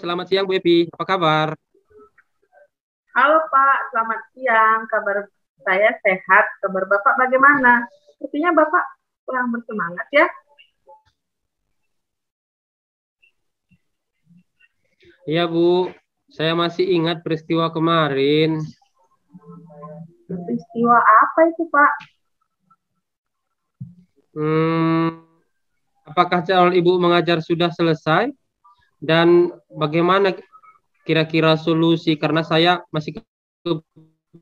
selamat siang Bu Epi. Apa kabar? Halo Pak, selamat siang. Kabar saya sehat. Kabar Bapak bagaimana? Sepertinya Bapak kurang bersemangat ya. Iya Bu, saya masih ingat peristiwa kemarin. Peristiwa apa itu Pak? Hmm, apakah calon ibu mengajar sudah selesai? Dan bagaimana kira-kira solusi? Karena saya masih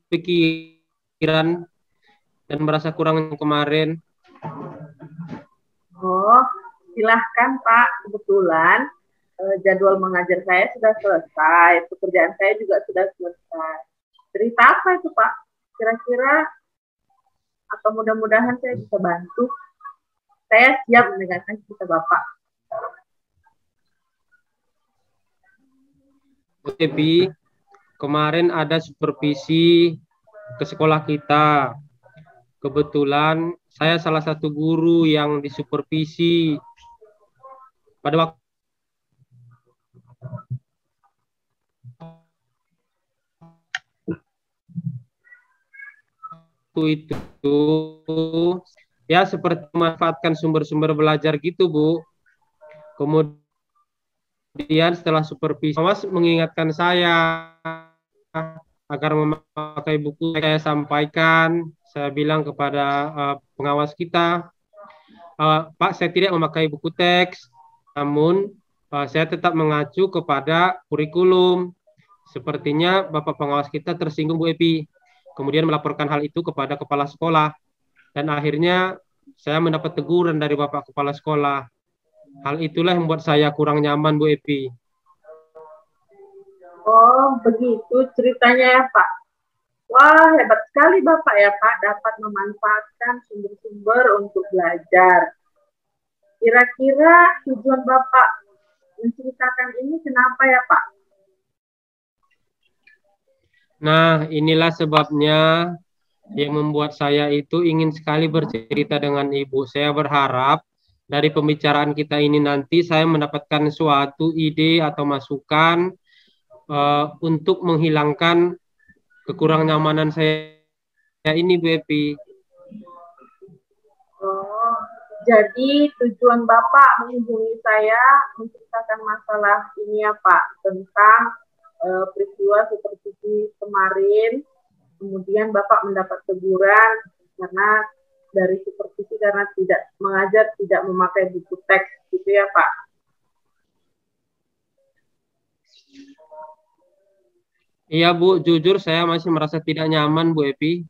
kepikiran dan merasa kurang kemarin. Oh, silahkan Pak. Kebetulan jadwal mengajar saya sudah selesai. Pekerjaan saya juga sudah selesai. Cerita apa itu Pak? Kira-kira atau mudah-mudahan saya bisa bantu. Saya siap mendengarkan cerita Bapak. Bu Epi, kemarin ada supervisi ke sekolah kita. Kebetulan saya salah satu guru yang disupervisi. Pada waktu itu ya seperti memanfaatkan sumber-sumber belajar gitu Bu. Kemudian setelah supervisi Mas mengingatkan saya agar memakai buku. Saya sampaikan, saya bilang kepada pengawas kita, Pak, saya tidak memakai buku teks, namun saya tetap mengacu kepada kurikulum. Sepertinya Bapak pengawas kita tersinggung Bu Epi, kemudian melaporkan hal itu kepada kepala sekolah, dan akhirnya saya mendapat teguran dari Bapak kepala sekolah. Hal itulah yang membuat saya kurang nyaman Bu Epi. Oh, begitu ceritanya ya Pak. Wah, hebat sekali Bapak ya Pak, dapat memanfaatkan sumber-sumber untuk belajar. Kira-kira tujuan Bapak menceritakan ini kenapa ya Pak? Nah, inilah sebabnya yang membuat saya itu ingin sekali bercerita dengan Ibu. Saya berharap dari pembicaraan kita ini nanti saya mendapatkan suatu ide atau masukan untuk menghilangkan kekurang nyamanan saya ini, Bu Epi. Oh, jadi tujuan Bapak menghubungi saya menceritakan masalah ini ya Pak, tentang peristiwa seperti kemarin, kemudian Bapak mendapat teguran karena dari supervisi karena tidak mengajar tidak memakai buku teks gitu ya Pak. Iya Bu, jujur saya masih merasa tidak nyaman Bu Epi.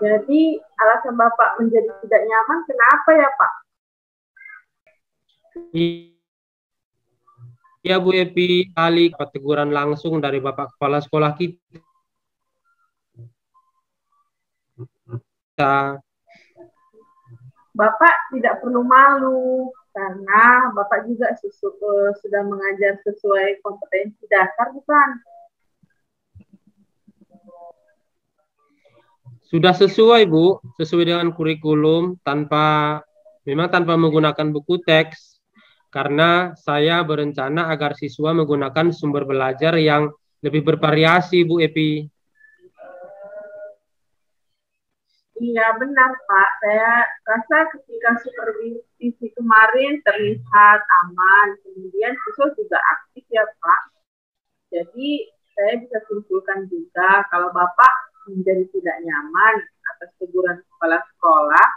Jadi alasan Bapak menjadi tidak nyaman kenapa ya Pak? Iya Bu Epi, kali teguran langsung dari Bapak Kepala Sekolah kita. Bapak tidak perlu malu karena Bapak juga sudah mengajar sesuai kompetensi dasar bukan? Sudah sesuai Bu, sesuai dengan kurikulum memang tanpa menggunakan buku teks, karena saya berencana agar siswa menggunakan sumber belajar yang lebih bervariasi Bu Epi. Iya benar Pak, saya rasa ketika supervisi kemarin terlihat aman, kemudian siswa juga aktif ya Pak. Jadi saya bisa simpulkan juga kalau Bapak menjadi tidak nyaman atas teguran kepala sekolah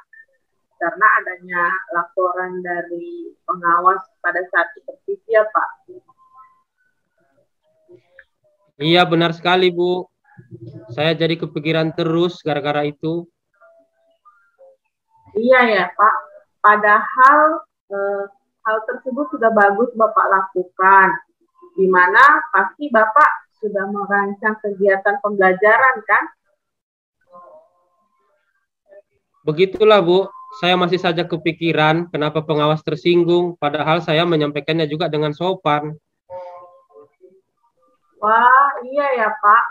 karena adanya laporan dari pengawas pada saat supervisi ya Pak. Iya benar sekali Bu, saya jadi kepikiran terus gara-gara itu. Iya ya Pak, padahal hal tersebut sudah bagus Bapak lakukan, di mana pasti Bapak sudah merancang kegiatan pembelajaran kan? Begitulah Bu, saya masih saja kepikiran kenapa pengawas tersinggung, padahal saya menyampaikannya juga dengan sopan. Wah iya ya Pak,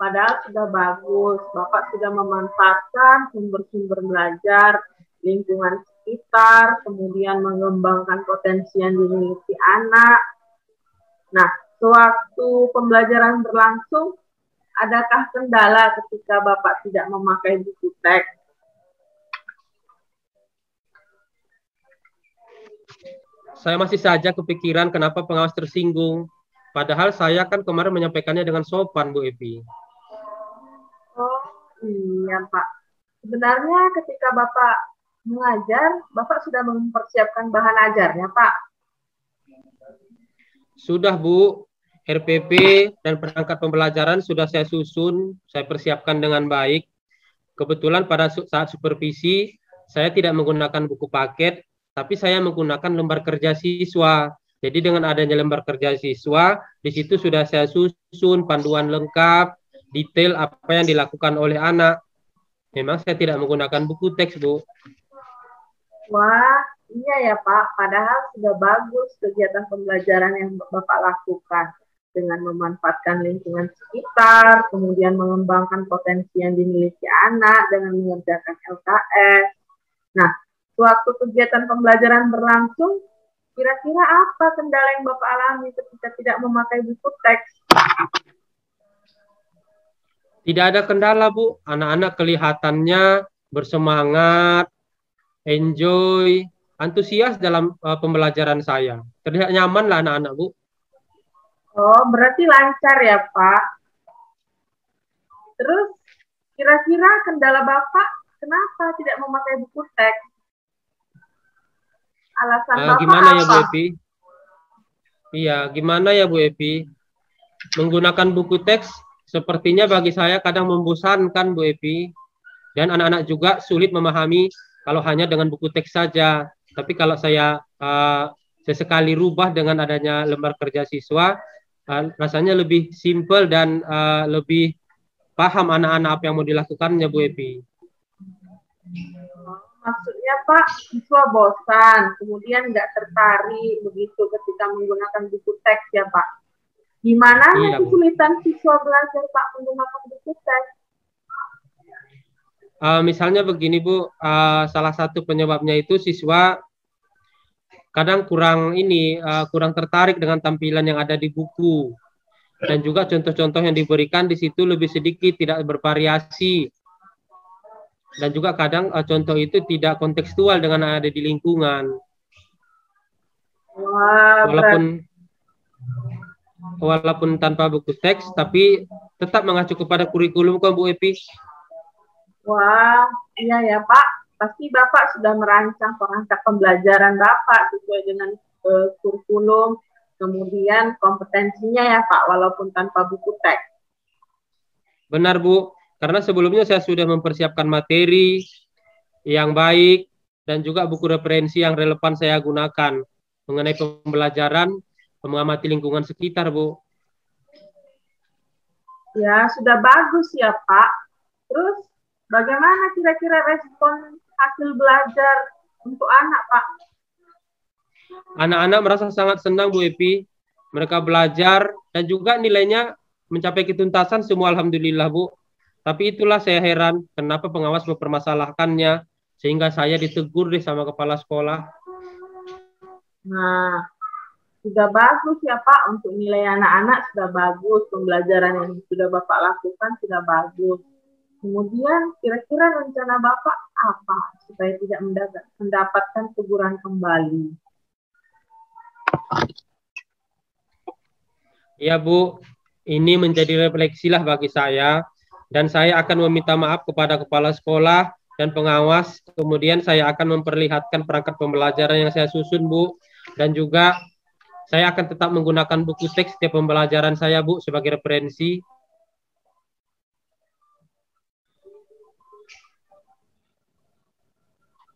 padahal sudah bagus, Bapak sudah memanfaatkan sumber-sumber belajar, lingkungan sekitar, kemudian mengembangkan potensi yang dimiliki anak. Nah, sewaktu pembelajaran berlangsung, adakah kendala ketika Bapak tidak memakai buku teks? Saya masih saja kepikiran kenapa pengawas tersinggung. Padahal saya kan kemarin menyampaikannya dengan sopan, Bu Epi. Oh, iya Pak. Sebenarnya ketika Bapak mengajar, Bapak sudah mempersiapkan bahan ajarnya, Pak? Sudah, Bu. RPP dan perangkat pembelajaran sudah saya susun, saya persiapkan dengan baik. Kebetulan pada saat supervisi, saya tidak menggunakan buku paket, tapi saya menggunakan lembar kerja siswa. Jadi dengan adanya lembar kerja siswa, di situ sudah saya susun panduan lengkap, detail apa yang dilakukan oleh anak. Memang saya tidak menggunakan buku teks, Bu. Wah, iya ya Pak. Padahal sudah bagus kegiatan pembelajaran yang Bapak lakukan dengan memanfaatkan lingkungan sekitar, kemudian mengembangkan potensi yang dimiliki anak dengan mengerjakan LKS. Nah, suatu kegiatan pembelajaran berlangsung, kira-kira apa kendala yang Bapak alami ketika tidak memakai buku teks? Tidak ada kendala, Bu. Anak-anak kelihatannya bersemangat, enjoy, antusias dalam pembelajaran saya. Terlihat nyaman lah anak-anak, Bu. Oh, berarti lancar ya, Pak. Terus, kira-kira kendala Bapak kenapa tidak memakai buku teks? Alasan Bapak gimana apa? Ya, Bu Epi? Iya, gimana ya, Bu Epi? Menggunakan buku teks sepertinya bagi saya kadang membosankan, Bu Epi. Dan anak-anak juga sulit memahami kalau hanya dengan buku teks saja. Tapi kalau saya sesekali rubah dengan adanya lembar kerja siswa, rasanya lebih simpel dan lebih paham anak-anak apa yang mau dilakukannya, Bu Epi. Maksudnya Pak, siswa bosan, kemudian nggak tertarik begitu ketika menggunakan buku teks ya Pak. Gimana kesulitan siswa belajar Pak menggunakan buku teks? Misalnya begini Bu, salah satu penyebabnya itu siswa kadang kurang tertarik dengan tampilan yang ada di buku, dan juga contoh-contoh yang diberikan di situ lebih sedikit, tidak bervariasi, dan juga kadang contoh itu tidak kontekstual dengan yang ada di lingkungan. Walaupun tanpa buku teks, tapi tetap mengacu kepada kurikulum kok Bu Epi. Wah, iya ya Pak. Pasti Bapak sudah merancang perangkat pembelajaran Bapak sesuai dengan kurikulum, kemudian kompetensinya ya Pak, walaupun tanpa buku teks. Benar Bu, karena sebelumnya saya sudah mempersiapkan materi yang baik dan juga buku referensi yang relevan saya gunakan mengenai pembelajaran, mengamati lingkungan sekitar, Bu. Ya, sudah bagus ya Pak. Terus bagaimana kira-kira respon hasil belajar untuk anak, Pak? Anak-anak merasa sangat senang, Bu Epi. Mereka belajar dan juga nilainya mencapai ketuntasan semua, alhamdulillah, Bu. Tapi itulah saya heran, kenapa pengawas mempermasalahkannya, sehingga saya ditegur deh sama kepala sekolah. Nah, sudah bagus ya Pak, untuk nilai anak-anak sudah bagus, pembelajaran yang sudah Bapak lakukan sudah bagus. Kemudian kira-kira rencana Bapak apa supaya tidak mendapatkan teguran kembali? Ya Bu, ini menjadi refleksi lah bagi saya, dan saya akan meminta maaf kepada kepala sekolah dan pengawas. Kemudian saya akan memperlihatkan perangkat pembelajaran yang saya susun, Bu, dan juga saya akan tetap menggunakan buku teks setiap pembelajaran saya, Bu, sebagai referensi.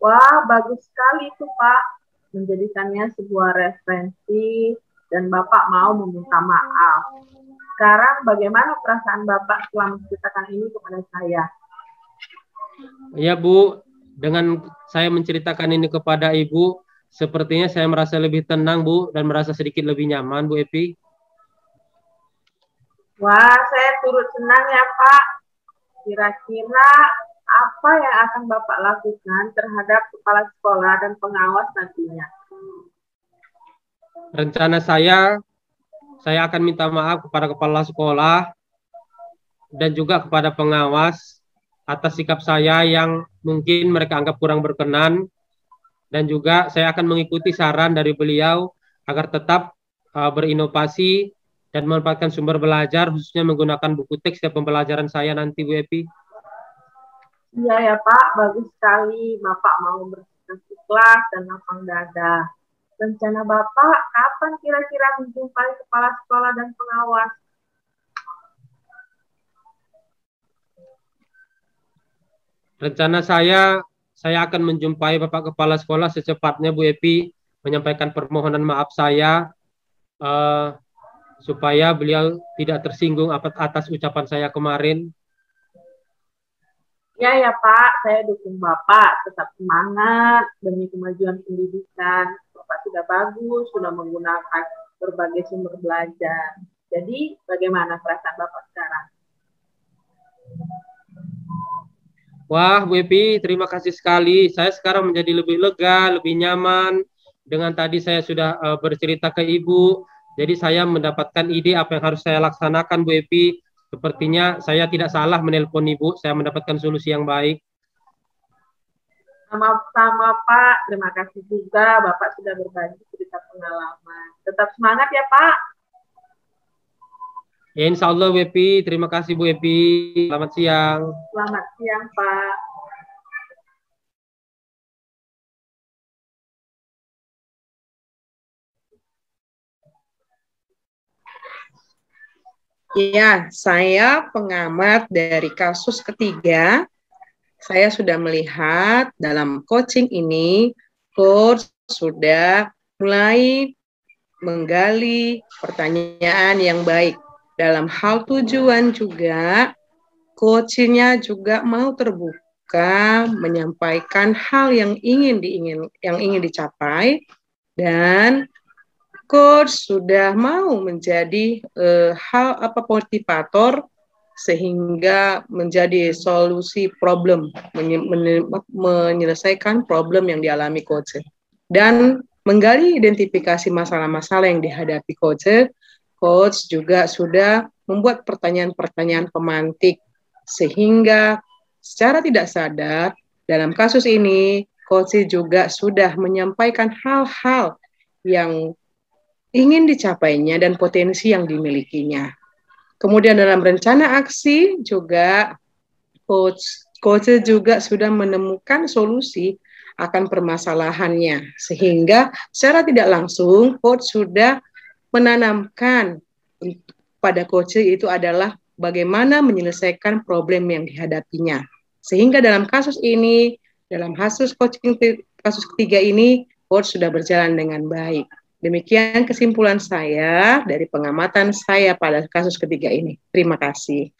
Wah, bagus sekali itu Pak, menjadikannya sebuah referensi dan Bapak mau meminta maaf. Sekarang bagaimana perasaan Bapak setelah menceritakan ini kepada saya? Ya Bu, dengan saya menceritakan ini kepada Ibu, sepertinya saya merasa lebih tenang Bu, dan merasa sedikit lebih nyaman Bu Epi. Wah, saya turut senang ya Pak. Kira-kira apa yang akan Bapak lakukan terhadap kepala sekolah dan pengawas nantinya? Rencana saya akan minta maaf kepada kepala sekolah dan juga kepada pengawas atas sikap saya yang mungkin mereka anggap kurang berkenan, dan juga saya akan mengikuti saran dari beliau agar tetap berinovasi dan memanfaatkan sumber belajar, khususnya menggunakan buku teks setiap pembelajaran saya nanti, Bu Epi. Iya ya Pak, bagus sekali Bapak mau bersikeras dan lapang dada. Rencana Bapak kapan kira-kira menjumpai kepala sekolah dan pengawas? Rencana saya akan menjumpai Bapak Kepala Sekolah secepatnya, Bu Epi, menyampaikan permohonan maaf saya supaya beliau tidak tersinggung atas ucapan saya kemarin. Ya ya Pak, saya dukung Bapak, tetap semangat demi kemajuan pendidikan. Bapak sudah bagus, sudah menggunakan berbagai sumber belajar. Jadi bagaimana perasaan Bapak sekarang? Wah, Bu Epi, terima kasih sekali. Saya sekarang menjadi lebih lega, lebih nyaman. Dengan tadi saya sudah bercerita ke Ibu, jadi saya mendapatkan ide apa yang harus saya laksanakan, Bu Epi. Sepertinya saya tidak salah menelpon Ibu, saya mendapatkan solusi yang baik. Sama-sama Pak, terima kasih juga Bapak sudah berbagi cerita pengalaman. Tetap semangat ya Pak. Ya, insya Allah, Bu Epi. Terima kasih, Bu Epi. Selamat siang. Selamat siang, Pak. Ya, saya pengamat dari kasus ketiga. Saya sudah melihat dalam coaching ini, coach sudah mulai menggali pertanyaan yang baik. Dalam hal tujuan juga, coachnya juga mau terbuka, menyampaikan hal yang ingin dicapai, dan coach sudah mau menjadi motivator sehingga menjadi solusi problem, menyelesaikan problem yang dialami coach, dan menggali identifikasi masalah-masalah yang dihadapi coach. Coach juga sudah membuat pertanyaan-pertanyaan pemantik sehingga secara tidak sadar dalam kasus ini coach juga sudah menyampaikan hal-hal yang ingin dicapainya dan potensi yang dimilikinya. Kemudian dalam rencana aksi juga coach juga sudah menemukan solusi akan permasalahannya, sehingga secara tidak langsung coach sudah menanamkan pada coach itu adalah bagaimana menyelesaikan problem yang dihadapinya. Sehingga dalam kasus ini, dalam kasus coaching kasus ketiga ini, coach sudah berjalan dengan baik. Demikian kesimpulan saya dari pengamatan saya pada kasus ketiga ini. Terima kasih.